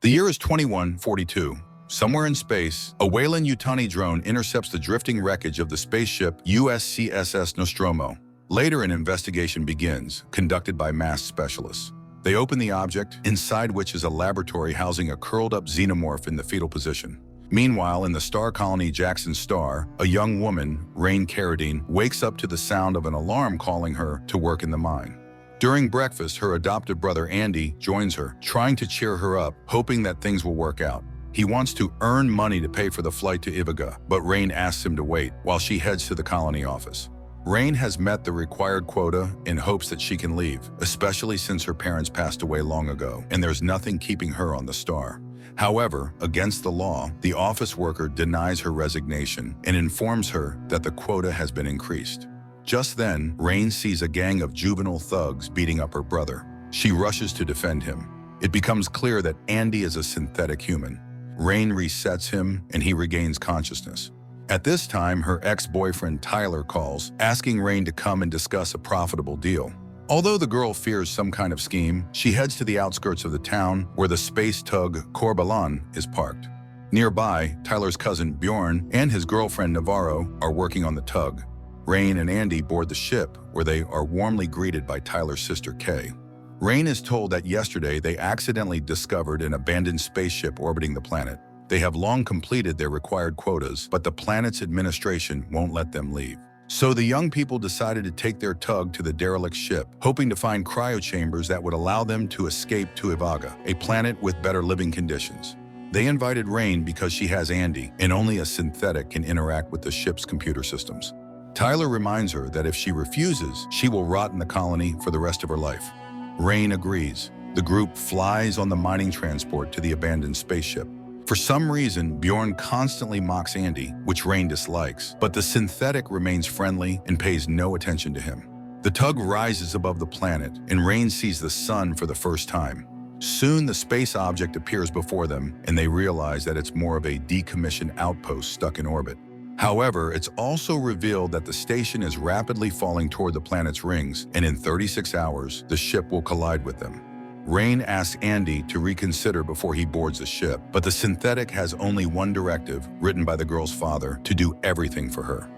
The year is 2142. Somewhere in space, a Weyland-Yutani drone intercepts the drifting wreckage of the spaceship USCSS Nostromo. Later, an investigation begins, conducted by masked specialists. They open the object, inside which is a laboratory housing a curled-up xenomorph in the fetal position. Meanwhile, in the star colony Jackson Star, a young woman, Rain Carradine, wakes up to the sound of an alarm calling her to work in the mine. During breakfast, her adopted brother Andy joins her, trying to cheer her up, hoping that things will work out. He wants to earn money to pay for the flight to Ivica, but Rain asks him to wait while she heads to the colony office. Rain has met the required quota in hopes that she can leave, especially since her parents passed away long ago, and there's nothing keeping her on the star. However, against the law, the office worker denies her resignation and informs her that the quota has been increased. Just then, Rain sees a gang of juvenile thugs beating up her brother. She rushes to defend him. It becomes clear that Andy is a synthetic human. Rain resets him and he regains consciousness. At this time, her ex-boyfriend Tyler calls, asking Rain to come and discuss a profitable deal. Although the girl fears some kind of scheme, she heads to the outskirts of the town where the space tug Corbelan is parked. Nearby, Tyler's cousin Bjorn and his girlfriend Navarro are working on the tug. Rain and Andy board the ship, where they are warmly greeted by Tyler's sister Kay. Rain is told that yesterday they accidentally discovered an abandoned spaceship orbiting the planet. They have long completed their required quotas, but the planet's administration won't let them leave. So the young people decided to take their tug to the derelict ship, hoping to find cryochambers that would allow them to escape to Ivica, a planet with better living conditions. They invited Rain because she has Andy, and only a synthetic can interact with the ship's computer systems. Tyler reminds her that if she refuses, she will rot in the colony for the rest of her life. Rain agrees. The group flies on the mining transport to the abandoned spaceship. For some reason, Bjorn constantly mocks Andy, which Rain dislikes, but the synthetic remains friendly and pays no attention to him. The tug rises above the planet, and Rain sees the sun for the first time. Soon, the space object appears before them, and they realize that it's more of a decommissioned outpost stuck in orbit. However, it's also revealed that the station is rapidly falling toward the planet's rings, and in 36 hours, the ship will collide with them. Rain asks Andy to reconsider before he boards the ship, but the synthetic has only one directive, written by the girl's father, to do everything for her.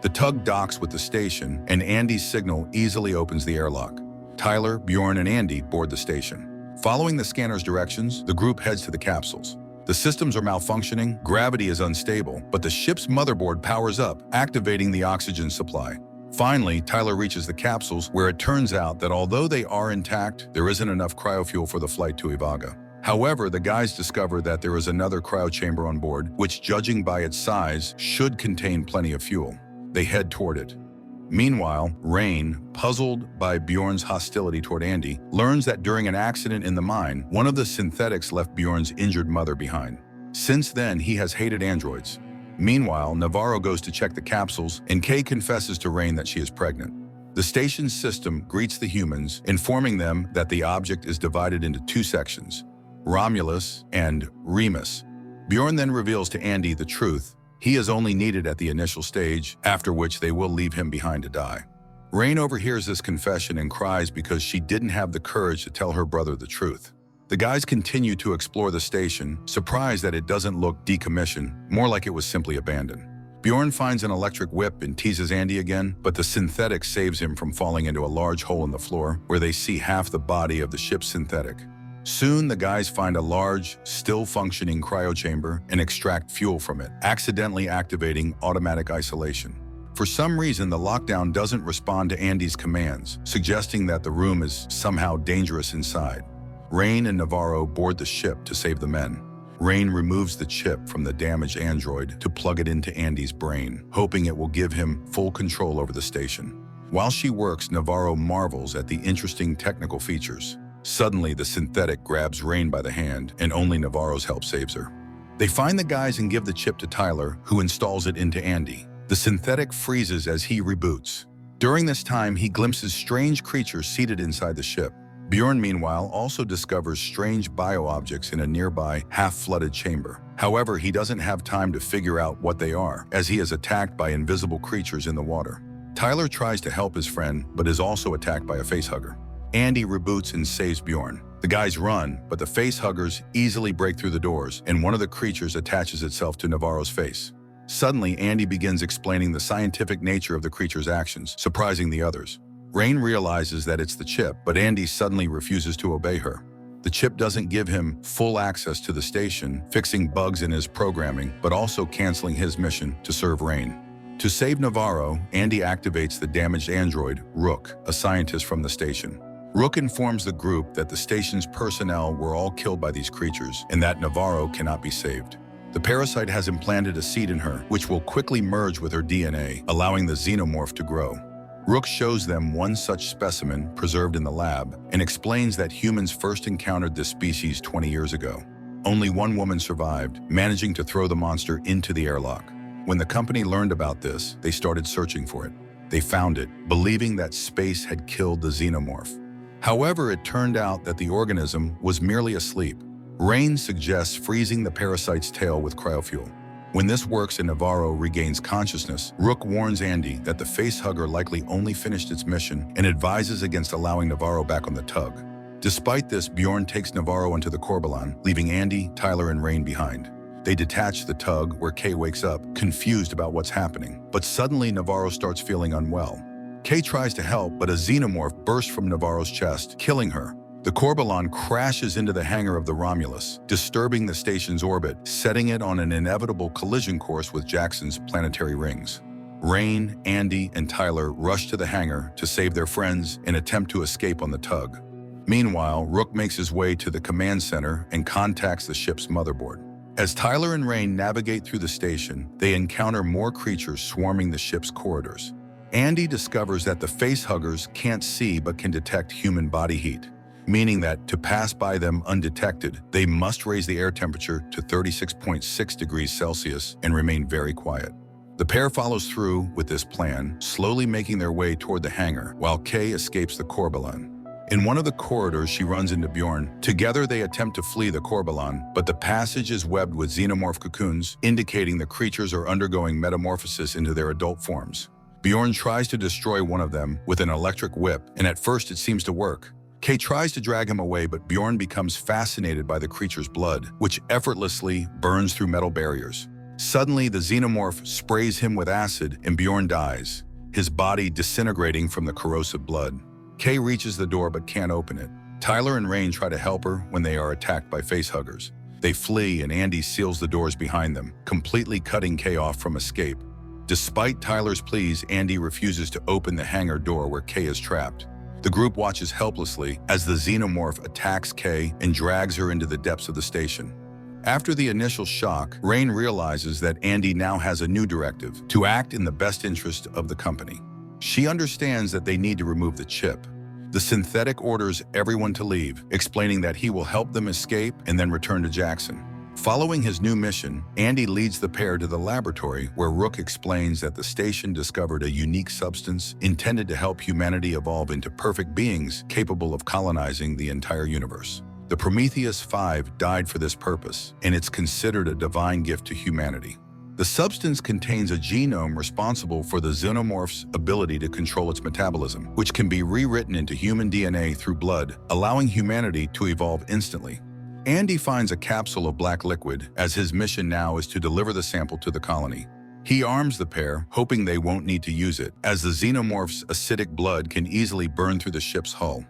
The tug docks with the station, and Andy's signal easily opens the airlock. Tyler, Bjorn, and Andy board the station. Following the scanner's directions, the group heads to the capsules. The systems are malfunctioning, gravity is unstable, but the ship's motherboard powers up, activating the oxygen supply. Finally, Tyler reaches the capsules, where it turns out that although they are intact, there isn't enough cryofuel for the flight to Ivica. However, the guys discover that there is another cryochamber on board, which, judging by its size, should contain plenty of fuel. They head toward it. Meanwhile, Rain, puzzled by Bjorn's hostility toward Andy, learns that during an accident in the mine, one of the synthetics left Bjorn's injured mother behind. Since then, he has hated androids. Meanwhile, Navarro goes to check the capsules, and Kay confesses to Rain that she is pregnant. The station's system greets the humans, informing them that the object is divided into two sections, Romulus and Remus. Bjorn then reveals to Andy the truth. He is only needed at the initial stage, after which they will leave him behind to die. Rain overhears this confession and cries because she didn't have the courage to tell her brother the truth. The guys continue to explore the station, surprised that it doesn't look decommissioned, more like it was simply abandoned. Bjorn finds an electric whip and teases Andy again, but the synthetic saves him from falling into a large hole in the floor, where they see half the body of the ship's synthetic. Soon, the guys find a large, still-functioning cryochamber and extract fuel from it, accidentally activating automatic isolation. For some reason, the lockdown doesn't respond to Andy's commands, suggesting that the room is somehow dangerous inside. Rain and Navarro board the ship to save the men. Rain removes the chip from the damaged android to plug it into Andy's brain, hoping it will give him full control over the station. While she works, Navarro marvels at the interesting technical features. Suddenly, the synthetic grabs Rain by the hand, and only Navarro's help saves her. They find the guys and give the chip to Tyler, who installs it into Andy. The synthetic freezes as he reboots. During this time, he glimpses strange creatures seated inside the ship. Bjorn, meanwhile, also discovers strange bio-objects in a nearby, half-flooded chamber. However, he doesn't have time to figure out what they are, as he is attacked by invisible creatures in the water. Tyler tries to help his friend, but is also attacked by a facehugger. Andy reboots and saves Bjorn. The guys run, but the facehuggers easily break through the doors, and one of the creatures attaches itself to Navarro's face. Suddenly, Andy begins explaining the scientific nature of the creature's actions, surprising the others. Rain realizes that it's the chip, but Andy suddenly refuses to obey her. The chip doesn't give him full access to the station, fixing bugs in his programming, but also canceling his mission to serve Rain. To save Navarro, Andy activates the damaged android, Rook, a scientist from the station. Rook informs the group that the station's personnel were all killed by these creatures and that Navarro cannot be saved. The parasite has implanted a seed in her, which will quickly merge with her DNA, allowing the xenomorph to grow. Rook shows them one such specimen preserved in the lab and explains that humans first encountered this species 20 years ago. Only one woman survived, managing to throw the monster into the airlock. When the company learned about this, they started searching for it. They found it, believing that space had killed the xenomorph. However, it turned out that the organism was merely asleep. Rain suggests freezing the parasite's tail with cryofuel. When this works and Navarro regains consciousness, Rook warns Andy that the facehugger likely only finished its mission and advises against allowing Navarro back on the tug. Despite this, Bjorn takes Navarro into the Corbalon, leaving Andy, Tyler, and Rain behind. They detach the tug, where Kay wakes up, confused about what's happening. But suddenly, Navarro starts feeling unwell. Kay tries to help, but a xenomorph bursts from Navarro's chest, killing her. The Corbalon crashes into the hangar of the Romulus, disturbing the station's orbit, setting it on an inevitable collision course with Jackson's planetary rings. Rain, Andy, and Tyler rush to the hangar to save their friends and attempt to escape on the tug. Meanwhile, Rook makes his way to the command center and contacts the ship's motherboard. As Tyler and Rain navigate through the station, they encounter more creatures swarming the ship's corridors. Andy discovers that the facehuggers can't see but can detect human body heat, meaning that to pass by them undetected, they must raise the air temperature to 36.6 degrees Celsius and remain very quiet. The pair follows through with this plan, slowly making their way toward the hangar, while Kay escapes the Corbalon. In one of the corridors, she runs into Bjorn. Together, they attempt to flee the Corbalon, but the passage is webbed with xenomorph cocoons, indicating the creatures are undergoing metamorphosis into their adult forms. Bjorn tries to destroy one of them with an electric whip, and at first it seems to work. Kay tries to drag him away, but Bjorn becomes fascinated by the creature's blood, which effortlessly burns through metal barriers. Suddenly, the xenomorph sprays him with acid, and Bjorn dies, his body disintegrating from the corrosive blood. Kay reaches the door but can't open it. Tyler and Rain try to help her when they are attacked by facehuggers. They flee, and Andy seals the doors behind them, completely cutting Kay off from escape. Despite Tyler's pleas, Andy refuses to open the hangar door where Kay is trapped. The group watches helplessly as the xenomorph attacks Kay and drags her into the depths of the station. After the initial shock, Rain realizes that Andy now has a new directive: to act in the best interest of the company. She understands that they need to remove the chip. The synthetic orders everyone to leave, explaining that he will help them escape and then return to Jackson. Following his new mission, Andy leads the pair to the laboratory where Rook explains that the station discovered a unique substance intended to help humanity evolve into perfect beings capable of colonizing the entire universe. The Prometheus 5 died for this purpose, and it's considered a divine gift to humanity. The substance contains a genome responsible for the xenomorph's ability to control its metabolism, which can be rewritten into human DNA through blood, allowing humanity to evolve instantly. Andy finds a capsule of black liquid, as his mission now is to deliver the sample to the colony. He arms the pair, hoping they won't need to use it, as the xenomorph's acidic blood can easily burn through the ship's hull.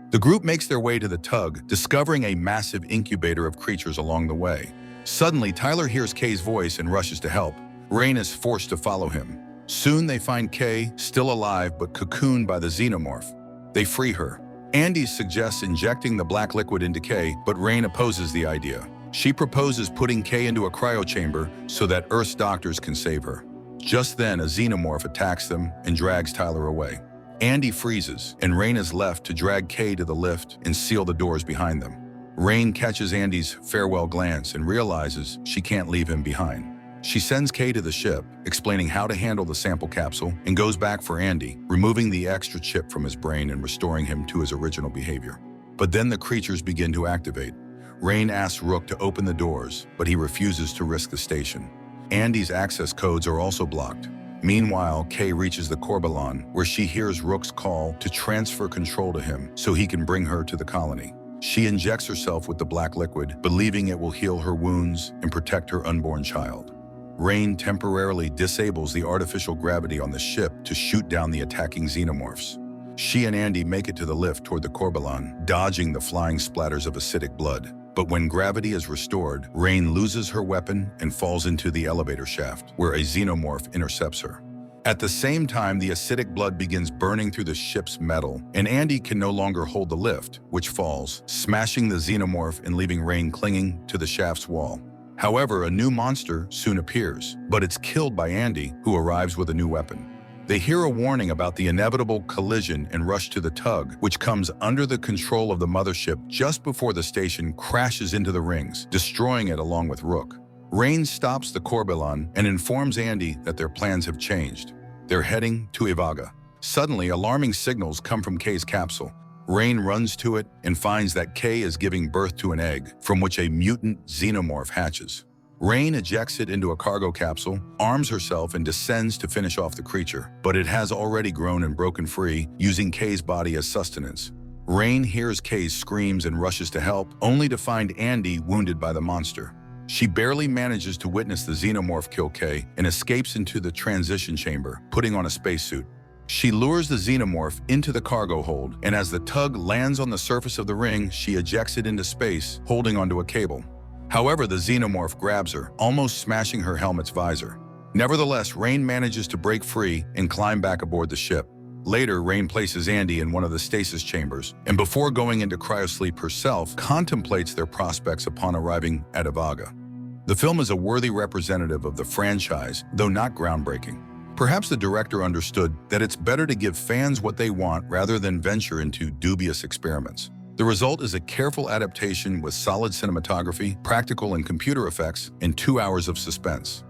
The group makes their way to the tug, discovering a massive incubator of creatures along the way. Suddenly, Tyler hears Kay's voice and rushes to help. Rain is forced to follow him. Soon they find Kay, still alive but cocooned by the xenomorph. They free her. Andy suggests injecting the black liquid into Kay, but Rain opposes the idea. She proposes putting Kay into a cryochamber so that Earth's doctors can save her. Just then, a xenomorph attacks them and drags Tyler away. Andy freezes, and Rain is left to drag Kay to the lift and seal the doors behind them. Rain catches Andy's farewell glance and realizes she can't leave him behind. She sends Kay to the ship, explaining how to handle the sample capsule, and goes back for Andy, removing the extra chip from his brain and restoring him to his original behavior. But then the creatures begin to activate. Rain asks Rook to open the doors, but he refuses to risk the station. Andy's access codes are also blocked. Meanwhile, Kay reaches the Corbalon, where she hears Rook's call to transfer control to him so he can bring her to the colony. She injects herself with the black liquid, believing it will heal her wounds and protect her unborn child. Rain temporarily disables the artificial gravity on the ship to shoot down the attacking xenomorphs. She and Andy make it to the lift toward the Corbelan, dodging the flying splatters of acidic blood. But when gravity is restored, Rain loses her weapon and falls into the elevator shaft, where a xenomorph intercepts her. At the same time, the acidic blood begins burning through the ship's metal, and Andy can no longer hold the lift, which falls, smashing the xenomorph and leaving Rain clinging to the shaft's wall. However, a new monster soon appears, but it's killed by Andy, who arrives with a new weapon. They hear a warning about the inevitable collision and rush to the tug, which comes under the control of the mothership just before the station crashes into the rings, destroying it along with Rook. Rain stops the Corbelan and informs Andy that their plans have changed. They're heading to Ivaga. Suddenly, alarming signals come from Kay's capsule. Rain runs to it and finds that Kay is giving birth to an egg, from which a mutant xenomorph hatches. Rain ejects it into a cargo capsule, arms herself, and descends to finish off the creature, but it has already grown and broken free, using Kay's body as sustenance. Rain hears Kay's screams and rushes to help, only to find Andy wounded by the monster. She barely manages to witness the xenomorph kill Kay and escapes into the transition chamber, putting on a spacesuit. She lures the xenomorph into the cargo hold, and as the tug lands on the surface of the ring, she ejects it into space, holding onto a cable. However, the xenomorph grabs her, almost smashing her helmet's visor. Nevertheless, Rain manages to break free and climb back aboard the ship. Later, Rain places Andy in one of the stasis chambers, and before going into cryosleep herself, contemplates their prospects upon arriving at Ivaga. The film is a worthy representative of the franchise, though not groundbreaking. Perhaps the director understood that it's better to give fans what they want rather than venture into dubious experiments. The result is a careful adaptation with solid cinematography, practical and computer effects, and 2 hours of suspense.